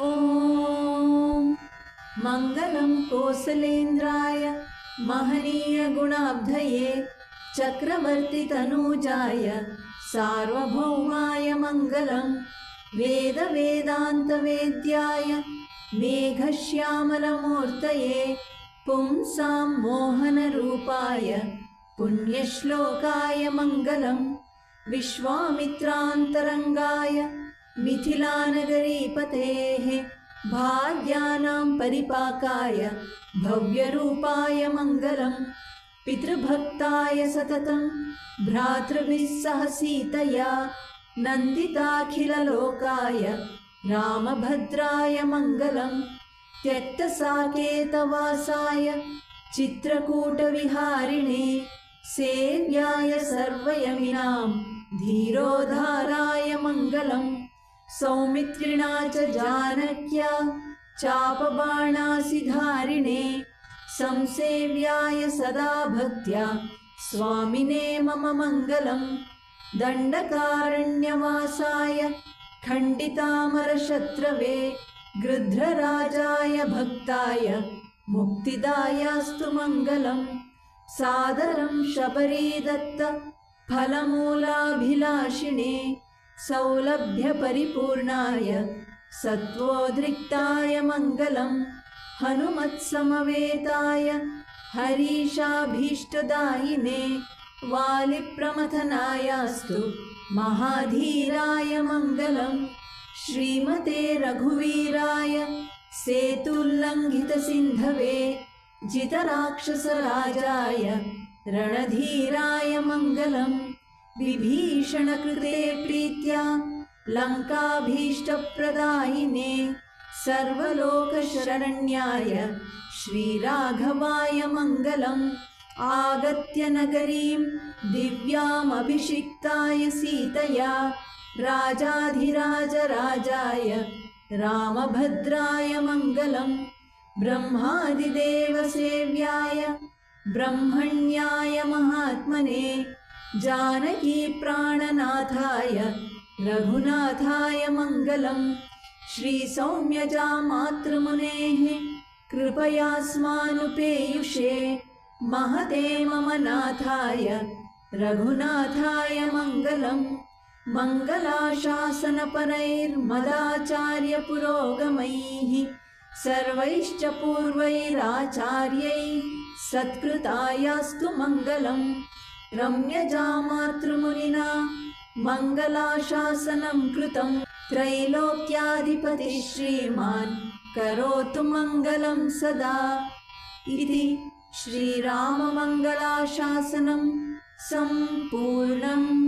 ॐ मङ्गलं कोसलेन्द्राय महनीय गुणाब्धये चक्रवर्तितनूजाय सार्वभौमाय मङ्गलं वेदान्तवेद्याय मेघश्यामलमूर्तये पुंसां मोहनरूपाय पुण्यश्लोकाय मङ्गलं विश्वामित्रान्तरङ्गाय मिथिलानगरीपतेः भाग्यानां परिपाकाय भव्यरूपाय मङ्गलं पितृभक्ताय सततं भ्रातृभिः सह सीतया नन्दिताखिललोकाय रामभद्राय मङ्गलं त्यक्तसाकेतवासाय चित्रकूटविहारिणे सेव्याय सर्वयमिनां धीरोद्धाराय मङ्गलं सौमित्रिणा च जानक्या चापबाणासिधारिणे संसेव्याय सदा भक्त्या स्वामिने मम मङ्गलं दण्डकारण्यवासाय खण्डितामरशत्रवे गृध्रराजाय भक्ताय मुक्तिदायास्तु मङ्गलं सादरं शबरीदत्त फलमूलाभिलाषिणे सौलभ्यपरिपूर्णाय सत्त्वोद्रिक्ताय मङ्गलं हनुमत्समवेताय हरीशाभीष्टदायिने वालिप्रमथनायास्तु महाधीराय मङ्गलं श्रीमते रघुवीराय सेतुल्लङ्घितसिन्धवे जितराक्षसराजाय रणधीराय मङ्गलं विभीषणकृते प्रीत्या लङ्काभीष्टप्रदायिने सर्वलोकशरण्याय श्रीराघवाय मङ्गलम् आगत्य नगरीं दिव्यामभिषिक्ताय सीतया राजाधिराजराजाय रामभद्राय मङ्गलं ब्रह्मादिदेवसेव्याय ब्रह्मण्याय महात्मने जानकीप्राणनाथाय रघुनाथाय मङ्गलं श्रीसौम्यजामातृमुनेः कृपयास्मानुपेयुषे महते मम नाथाय रघुनाथाय मङ्गलं मङ्गलाशासनपरैर्मदाचार्यपुरोगमैः सर्वैश्च पूर्वैराचार्यैः सत्कृतायास्तु मङ्गलं रम्यजामातृमुनिना मङ्गलाशासनं कृतं त्रैलोक्याधिपतिः श्रीमान् करोतु मङ्गलं सदा इति श्रीराममङ्गलाशासनं सम्पूर्णम्।